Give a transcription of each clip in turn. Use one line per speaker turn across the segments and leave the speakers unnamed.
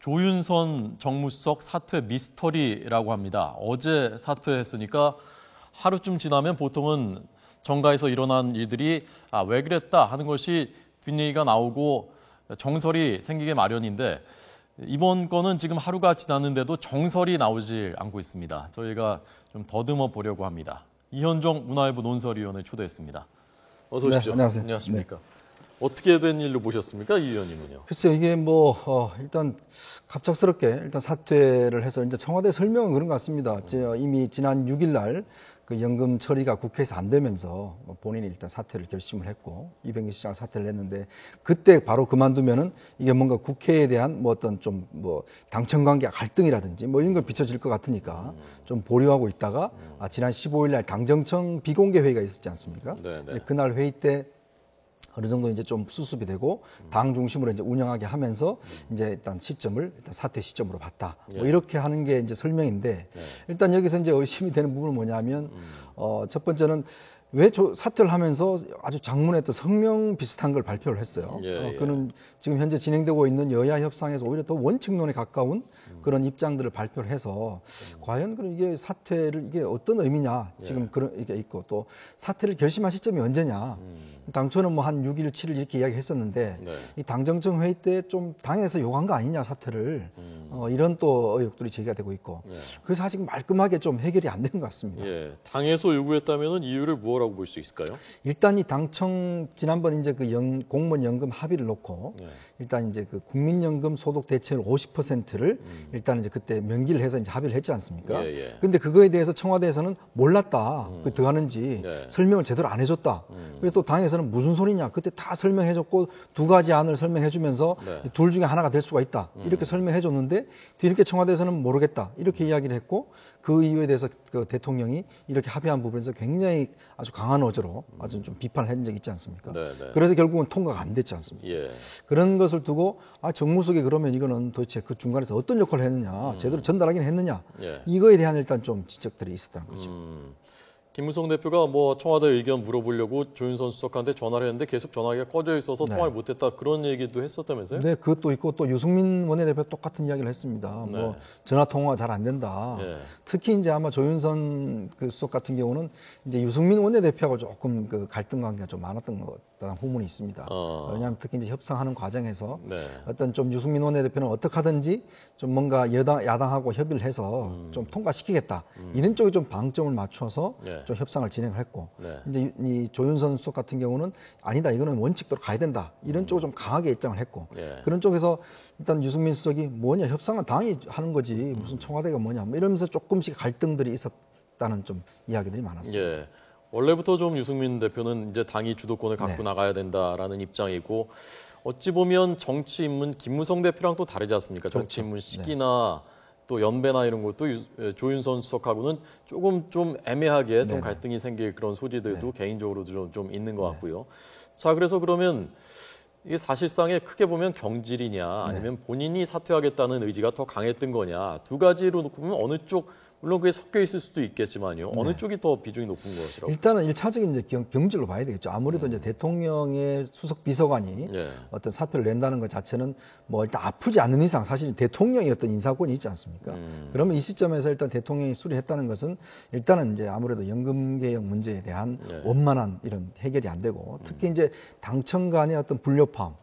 조윤선 정무수석 사퇴 미스터리라고 합니다. 어제 사퇴했으니까 하루쯤 지나면 보통은 정가에서 일어난 일들이 왜 그랬다 하는 것이 뒷얘기가 나오고 정설이 생기게 마련인데 이번 건은 지금 하루가 지났는데도 정설이 나오질 않고 있습니다. 저희가 좀 더듬어 보려고 합니다. 이현정 문화일보 논설위원을 초대했습니다. 어서 오십시오.
네, 안녕하세요.
안녕하십니까. 네. 어떻게 된 일로 보셨습니까, 이 의원님은요?
글쎄요, 이게 일단 갑작스럽게 일단 사퇴를 해서 이제 청와대 설명은 그런 것 같습니다. 이미 지난 6일 날 그 연금 처리가 국회에서 안 되면서 본인이 일단 사퇴를 결심을 했고 이병기 시장을 사퇴를 했는데 그때 바로 그만두면은 이게 뭔가 국회에 대한 어떤 당청 관계 갈등이라든지 이런 걸 비춰질 것 같으니까 좀 보류하고 있다가 지난 15일 날 당정청 비공개 회의가 있었지 않습니까?
네네.
그날 회의 때 어느 정도 이제 좀 수습이 되고 당 중심으로 이제 운영하게 하면서 이제 일단 사퇴 시점으로 봤다. 이렇게 하는 게 이제 설명인데 일단 여기서 이제 의심이 되는 부분은 뭐냐면 첫 번째는 왜 사퇴를 하면서 아주 장문의 성명 비슷한 걸 발표를 했어요. 그는 지금 현재 진행되고 있는 여야 협상에서 오히려 더 원칙론에 가까운 그런 입장들을 발표를 해서 과연 그럼 이게 사퇴를 이게 어떤 의미냐 지금 그런 이게 있고 또 사퇴를 결심한 시점이 언제냐 당초는 한 6일, 7일 이렇게 이야기했었는데 이 당정청 회의 때 좀 당에서 요구한 거 아니냐 사퇴를 이런 또 의혹들이 제기가 되고 있고 그래서 아직 말끔하게 좀 해결이 안 된 것 같습니다.
당에서 요구했다면 이유를 무엇라고 볼 수 있을까요?
일단 이 당청 지난번 이제 그 공무원 연금 합의를 놓고 일단 이제 그 국민연금 소득 대체율 50%를 일단 이제 그때 명기를 해서 이제 합의를 했지 않습니까? 근데 그거에 대해서 청와대에서는 몰랐다. 그 들어가는지 설명을 제대로 안 해줬다. 그래서 또 당에서는 무슨 소리냐. 그때 다 설명해줬고 두 가지 안을 설명해주면서 둘 중에 하나가 될 수가 있다. 이렇게 설명해줬는데 뒤늦게 청와대에서는 모르겠다. 이렇게 이야기를 했고 그 이유에 대해서 그 대통령이 이렇게 합의한 부분에서 굉장히 아주 강한 어조로 아주 좀 비판을 한 적이 있지 않습니까? 그래서 결국은 통과가 안 됐지 않습니까? 그런 것을 두고 정무수석이 그러면 이거는 도대체 그 중간에서 어떤 역할을 했느냐, 제대로 전달하긴 했느냐, 이거에 대한 일단 좀 지적들이 있었다는 거죠.
김무성 대표가 청와대 의견 물어보려고 조윤선 수석한테 전화를 했는데 계속 전화기가 꺼져 있어서 통화를 못했다 그런 얘기도 했었다면서요?
네, 그것도 있고 또 유승민 원내대표 똑같은 이야기를 했습니다. 전화 통화 잘 안 된다. 특히 이제 아마 조윤선 그 수석 같은 경우는 이제 유승민 원내대표하고 조금 그 갈등 관계가 좀 많았던 것 같다는 후문이 있습니다. 왜냐하면 특히 이제 협상하는 과정에서 어떤 좀 유승민 원내대표는 어떻게 하든지 좀 뭔가 야당하고 협의를 해서 좀 통과시키겠다. 이런 쪽에 좀 방점을 맞춰서 좀 협상을 진행을 했고 이제 이 조윤선 수석 같은 경우는 아니다 이거는 원칙대로 가야 된다 이런 쪽을 좀 강하게 입장을 했고 그런 쪽에서 일단 유승민 수석이 뭐냐 협상은 당이 하는 거지 무슨 청와대가 뭐냐 이러면서 조금씩 갈등들이 있었다는 좀 이야기들이 많았습니다.
원래부터 좀 유승민 대표는 이제 당이 주도권을 갖고 나가야 된다라는 입장이고 어찌 보면 정치 입문 김무성 대표랑 또 다르지 않습니까? 정치 입문 시기나 또 연배나 이런 것도 조윤선 수석하고는 조금 좀 애매하게 좀 갈등이 생길 그런 소지들도 개인적으로도 좀 있는 것 같고요. 자, 그래서 그러면 이게 사실상에 크게 보면 경질이냐 아니면 본인이 사퇴하겠다는 의지가 더 강했던 거냐 두 가지로 놓고 보면 어느 쪽 물론 그게 섞여 있을 수도 있겠지만요. 어느 쪽이 더 비중이 높은 것이라고?
일단은 일차적인 이제 경질로 봐야 되겠죠. 아무래도 이제 대통령의 수석 비서관이 어떤 사표를 낸다는 것 자체는 일단 아프지 않는 이상 사실 대통령이 어떤 인사권이 있지 않습니까? 그러면 이 시점에서 일단 대통령이 수리했다는 것은 일단은 이제 아무래도 연금 개혁 문제에 대한 원만한 이런 해결이 안 되고 특히 이제 당청 간의 어떤 불협화음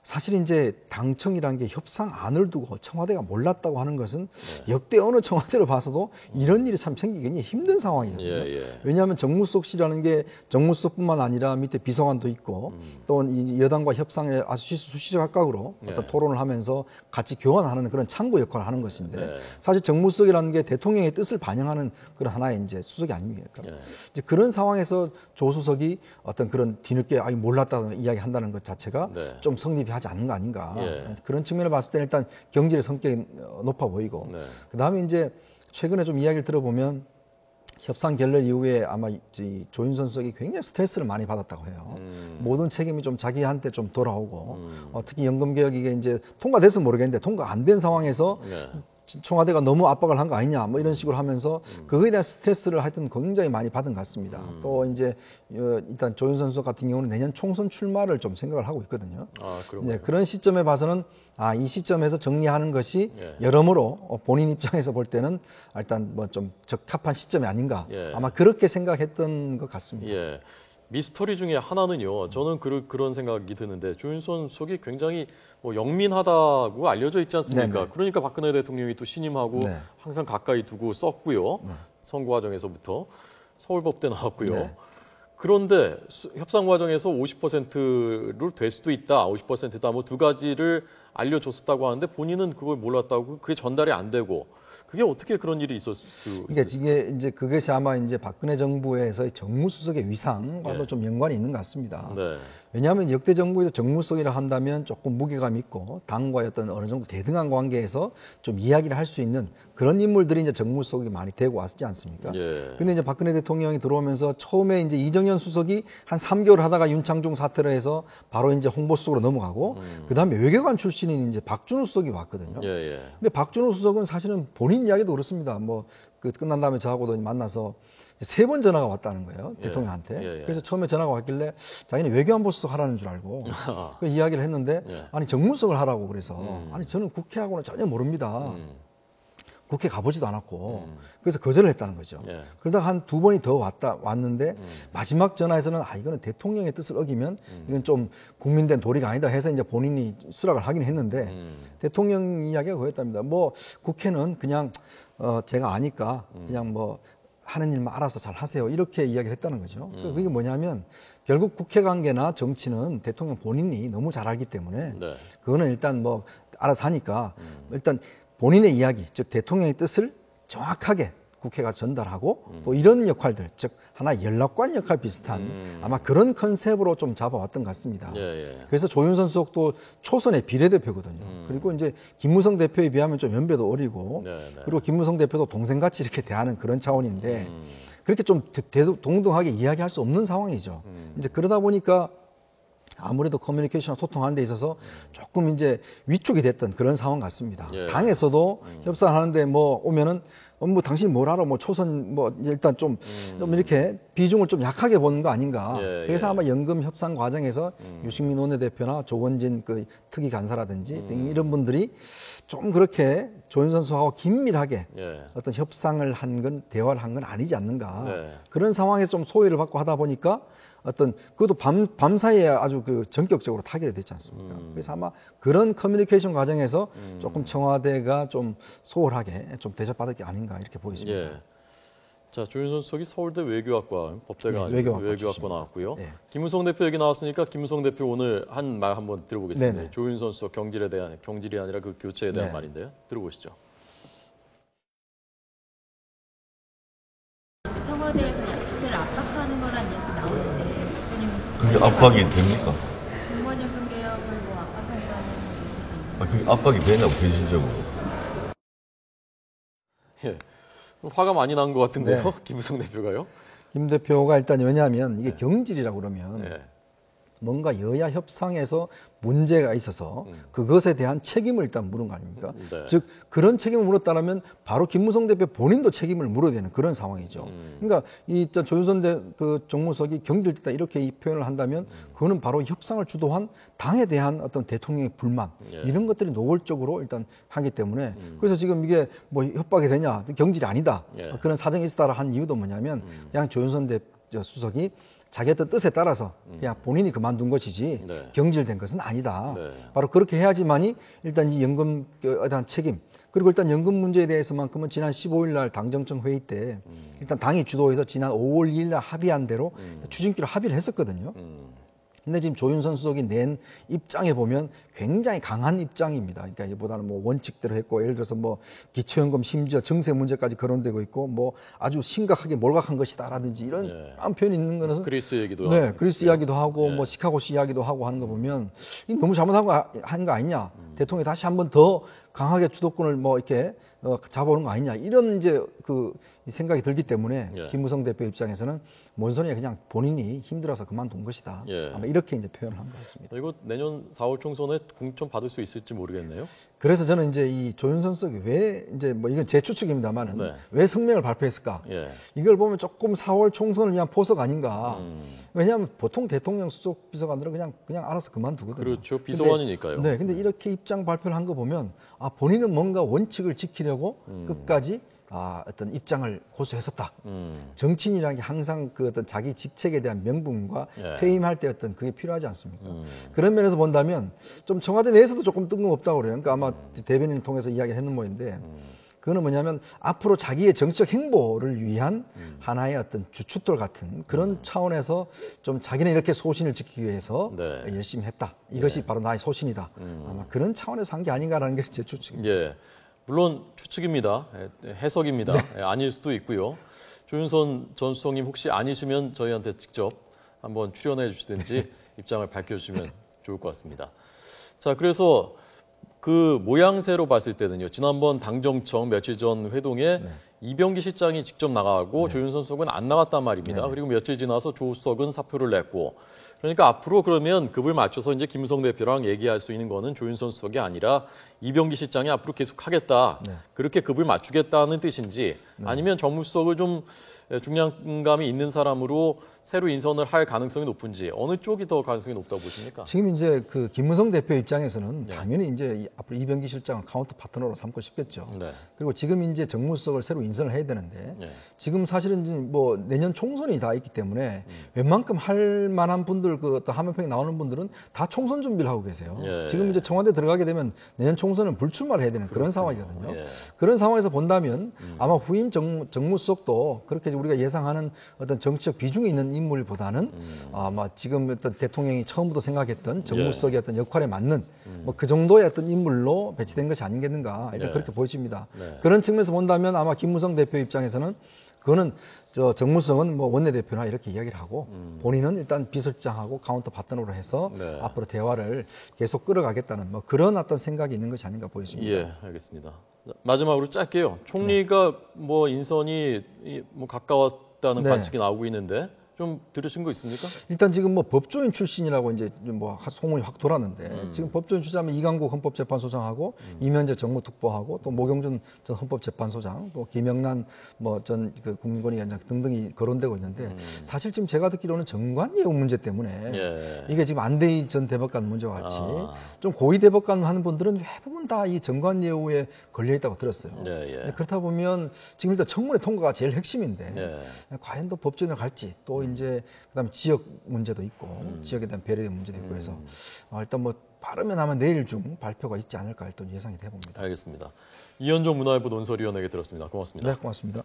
사실 이제 당청이라는 게 협상안을 두고 청와대가 몰랐다고 하는 것은 역대 어느 청와대를 봐서도 이런 일이 참 생기기 굉장히 힘든 상황이거든요. 왜냐하면 정무수석실이라는 게 정무수석뿐만 아니라 밑에 비서관도 있고 또 이 여당과 협상에 아주 수시각각으로 어떤 토론을 하면서 같이 교환하는 그런 창구 역할을 하는 것인데 사실 정무수석이라는 게 대통령의 뜻을 반영하는 그런 하나의 이제 수석이 아닙니까? 이제 그런 상황에서 조 수석이 어떤 그런 뒤늦게 몰랐다는 이야기한다는 것 자체가 좀 성립이 하지 않는 거 아닌가 그런 측면을 봤을 때는 일단 경질의 성격이 높아 보이고 그다음에 이제 최근에 좀 이야기를 들어보면 협상 결렬 이후에 아마 조윤선 수석이 굉장히 스트레스를 많이 받았다고 해요. 모든 책임이 좀 자기한테 좀 돌아오고 특히 연금 개혁이 이제 통과돼서 모르겠는데 통과 안 된 상황에서 청와대가 너무 압박을 한 거 아니냐 뭐 이런 식으로 하면서 그거에 대한 스트레스를 하여튼 굉장히 많이 받은 것 같습니다. 또 이제 일단 조윤선 수석 같은 경우는 내년 총선 출마를 좀 생각을 하고 있거든요. 네, 그런 시점에 봐서는 이 시점에서 정리하는 것이 여러모로 본인 입장에서 볼 때는 일단 뭐 좀 적합한 시점이 아닌가 아마 그렇게 생각했던 것 같습니다.
예. 미스터리 중에 하나는요. 저는 그런 생각이 드는데 조윤선 수석이 굉장히 뭐 영민하다고 알려져 있지 않습니까?
네네.
그러니까 박근혜 대통령이 또 신임하고
네.
항상 가까이 두고 썼고요. 선거 과정에서부터 서울법대 나왔고요.
네.
그런데 협상 과정에서 50%를 될 수도 있다, 50%다 뭐 두 가지를 알려줬었다고 하는데 본인은 그걸 몰랐다고 그게 전달이 안 되고 그게 어떻게 그런 일이 있었을 수
그러니까 이게 이제 그것이 아마 이제 박근혜 정부에서의 정무수석의 위상과도 좀 연관이 있는 것 같습니다.
네.
왜냐하면 역대 정부에서 정무수석이라 한다면 조금 무게감 있고 당과의 어떤 어느 정도 대등한 관계에서 좀 이야기를 할 수 있는 그런 인물들이 이제 정무수석이 많이 되고 왔지 않습니까? 근데 이제 박근혜 대통령이 들어오면서 처음에 이제 이정현 수석이 한 3개월 하다가 윤창중 사태로 해서 바로 이제 홍보수석으로 넘어가고 그다음에 외교관 출신인 이제 박준우 수석이 왔거든요. 근데 박준우 수석은 사실은 본인 이야기도 그렇습니다. 뭐 그 끝난 다음에 저하고도 만나서 3번 전화가 왔다는 거예요. 대통령한테. 그래서 처음에 전화가 왔길래 자기는 외교안보수석 하라는 줄 알고 그 이야기를 했는데 아니 정무수석을 하라고 그래서 아니 저는 국회하고는 전혀 모릅니다. 국회 가보지도 않았고 그래서 거절을 했다는 거죠. 그러다가 한 2번이 더 왔는데 마지막 전화에서는 이거는 대통령의 뜻을 어기면 이건 좀 국민된 도리가 아니다 해서 이제 본인이 수락을 하긴 했는데 대통령 이야기가 그랬답니다. 뭐 국회는 그냥 제가 아니까 그냥 뭐 하는 일만 알아서 잘 하세요. 이렇게 이야기를 했다는 거죠. 그게 뭐냐면 결국 국회 관계나 정치는 대통령 본인이 너무 잘 알기 때문에 그거는 일단 뭐 알아서 하니까 일단 본인의 이야기, 즉 대통령의 뜻을 정확하게 국회가 전달하고 또 이런 역할들, 즉 하나 연락관 역할 비슷한 아마 그런 컨셉으로 좀 잡아왔던 것 같습니다. 그래서 조윤선 수석도 초선의 비례대표거든요. 그리고 이제 김무성 대표에 비하면 좀 연배도 어리고 그리고 김무성 대표도 동생같이 이렇게 대하는 그런 차원인데 그렇게 좀 동등하게 이야기할 수 없는 상황이죠. 이제 그러다 보니까 아무래도 커뮤니케이션과 소통하는 데 있어서 조금 이제 위축이 됐던 그런 상황 같습니다. 당에서도 협상하는데 뭐 오면은 뭐 당신이 뭘 알아? 뭐 초선 뭐 일단 좀 이렇게 비중을 좀 약하게 보는 거 아닌가. 그래서 아마 연금 협상 과정에서 유승민 원내대표나 조원진 그 특위 간사라든지 이런 분들이 좀 그렇게 조윤선 수석하고 긴밀하게 어떤 협상을 한 건 대화를 한 건 아니지 않는가. 그런 상황에서 좀 소외를 받고 하다 보니까 어떤 그것도 밤사이에 아주 그 전격적으로 타결이 됐지 않습니까? 그래서 아마 그런 커뮤니케이션 과정에서 조금 청와대가 좀 소홀하게 좀 대접받을 게 아닌가 이렇게 보이십니다.
자, 조윤선 수석이 서울대 외교학과 법대가 외교학과 나왔고요. 김무성 대표 얘기 나왔으니까 김무성 대표 오늘 한 말 한번 들어보겠습니다. 조윤선 수석 경질이 아니라 그 교체에 대한 말인데요. 들어보시죠.
청와대에서 국회를 압박하는 거란 얘기 나오는데
그게 압박이 됩니까?
공무원연금 개혁을 뭐 압박한다는
그게 압박이 되냐고 현실적으로.
화가 많이 난 것 같은데요, 김무성 대표가요?
김 대표가 일단 왜냐하면 이게 경질이라고 그러면 뭔가 여야 협상에서 문제가 있어서 그것에 대한 책임을 일단 물은 거 아닙니까? 즉 그런 책임을 물었다면 바로 김무성 대표 본인도 책임을 물어야 되는 그런 상황이죠. 그러니까 이 조윤선 그 정무석이 경질됐다 이렇게 이 표현을 한다면 그거는 바로 협상을 주도한 당에 대한 어떤 대통령의 불만 이런 것들이 노골적으로 일단 하기 때문에 그래서 지금 이게 뭐 협박이 되냐 경질이 아니다 그런 사정이 있었다라 한 이유도 뭐냐면 그냥 조윤선 수석이 자기 어떤 뜻에 따라서 그냥 본인이 그만둔 것이지 경질된 것은 아니다. 바로 그렇게 해야지만이 일단 이 연금에 대한 책임 그리고 일단 연금 문제에 대해서만큼은 지난 15일 날 당정청 회의 때 일단 당이 주도해서 지난 5월 2일 날 합의한 대로 추진기로 합의를 했었거든요. 근데 지금 조윤선 수석이 낸 입장에 보면 굉장히 강한 입장입니다. 그러니까 이보다는 뭐 원칙대로 했고 예를 들어서 뭐 기초연금 심지어 증세 문제까지 거론되고 있고 뭐 아주 심각하게 몰각한 것이다라든지 이런 표현이 있는 거는
그리스 얘기도
그리스 이야기도 하고 뭐 시카고시 이야기도 하고 하는 거 보면 너무 잘못한 거 아니냐. 대통령이 다시 한번 더 강하게 주도권을 뭐 이렇게 잡아오는 거 아니냐 이런 이제 그 생각이 들기 때문에
예.
김무성 대표 입장에서는 뭔 소리야 그냥 본인이 힘들어서 그만둔 것이다.
예.
아마 이렇게 이제 표현을 한 것 같습니다.
이거 내년 4월 총선에 공천 받을 수 있을지 모르겠네요.
그래서 저는 이제 이 조윤선 수석이 왜 이제 뭐 이건 제 추측입니다만은
네.
왜 성명을 발표했을까?
예.
이걸 보면 조금 4월 총선을 위한 포석 아닌가? 왜냐하면 보통 대통령 수석 비서관들은 그냥 알아서 그만두거든요.
그렇죠. 비서관이니까요.
네, 근데 이렇게 입장 발표를 한 거 보면 아 본인은 뭔가 원칙을 지키려고 끝까지 어떤 입장을 고수했었다. 정치인이라는 게 항상 그 어떤 자기 직책에 대한 명분과
예.
퇴임할 때 어떤 그게 필요하지 않습니까? 그런 면에서 본다면 좀 청와대 내에서도 조금 뜬금없다고 그래요. 그러니까 아마 대변인을 통해서 이야기를 했는 모인데 그거는 뭐냐면 앞으로 자기의 정치적 행보를 위한 하나의 어떤 주춧돌 같은 그런 차원에서 좀 자기는 이렇게 소신을 지키기 위해서
네.
열심히 했다. 이것이 바로 나의 소신이다. 아마 그런 차원에서 한 게 아닌가라는 게 제 추측입니다.
예. 물론 추측입니다. 해석입니다. 아닐 수도 있고요. 조윤선 전 수석님 혹시 아니시면 저희한테 직접 한번 출연해 주시든지 입장을 밝혀주시면 좋을 것 같습니다. 자, 그래서 그 모양새로 봤을 때는요. 지난번 당정청 며칠 전 회동에 이병기 실장이 직접 나가고 조윤선 수석은 안 나갔단 말입니다. 그리고 며칠 지나서 조 수석은 사표를 냈고 그러니까 앞으로 그러면 급을 맞춰서 이제 김무성 대표랑 얘기할 수 있는 거는 조윤선 수석이 아니라 이병기 실장이 앞으로 계속 하겠다. 그렇게 급을 맞추겠다는 뜻인지 아니면 정무수석을 좀 중량감이 있는 사람으로 새로 인선을 할 가능성이 높은지 어느 쪽이 더 가능성이 높다고 보십니까?
지금 이제 그 김무성 대표 입장에서는 당연히 이제 앞으로 이병기 실장을 카운터 파트너로 삼고 싶겠죠.
네.
그리고 지금 이제 정무수석을 새로 인선을 해야 되는데
네.
지금 사실은 이제 뭐 내년 총선이 다 있기 때문에 웬만큼 할 만한 분들 그 어떤 화면평에 나오는 분들은 다 총선 준비를 하고 계세요.
예.
지금 이제 청와대 들어가게 되면 내년 총선은 불출마를 해야 되는 그런 상황이거든요.
예.
그런 상황에서 본다면 아마 후임 정무수석도 그렇게 우리가 예상하는 어떤 정치적 비중이 있는 인물보다는 아마 지금 어떤 대통령이 처음부터 생각했던 정무수석의 어떤 역할에 맞는 뭐 그 정도의 어떤 인물로 배치된 것이 아니겠는가 일단
네.
그렇게 보여집니다.
네.
그런 측면에서 본다면 아마 김무성 대표 입장에서는 그거는 저 정무수석은 뭐 원내대표나 이렇게 이야기를 하고 본인은 일단 비서장하고 카운터 파트너로 해서
네.
앞으로 대화를 계속 끌어가겠다는 뭐 그런 어떤 생각이 있는 것이 아닌가 보여집니다.
예, 알겠습니다. 마지막으로 짧게요. 총리가 뭐 인선이 뭐 가까웠다는
네.
관측이 나오고 있는데 좀 들으신 거 있습니까?
일단 지금 뭐 법조인 출신이라고 이제 뭐 소문이 확 돌았는데 지금 법조인 출신하면 이강국 헌법재판소장하고 이면재 정무특보하고 또 모경준 전 헌법재판소장 또 김영란 뭐 전 그 국민권익위원장 등등이 거론되고 있는데 사실 지금 제가 듣기로는 정관예우 문제 때문에
예.
이게 지금 안대희 전 대법관 문제와 같이 좀 고위 대법관 하는 분들은 대부분 다 이 정관예우에 걸려 있다고 들었어요.
예, 예.
그렇다 보면 지금 일단 청문회 통과가 제일 핵심인데
예.
과연 또 법조인을 갈지 또 이제 그다음에 지역 문제도 있고 지역에 대한 배려의 문제도 있고 해서 일단 뭐 빠르면 아마 내일 중 발표가 있지 않을까 일단 예상이 돼봅니다.
알겠습니다. 이현종 문화일보 논설위원에게 들었습니다. 고맙습니다.
네, 고맙습니다.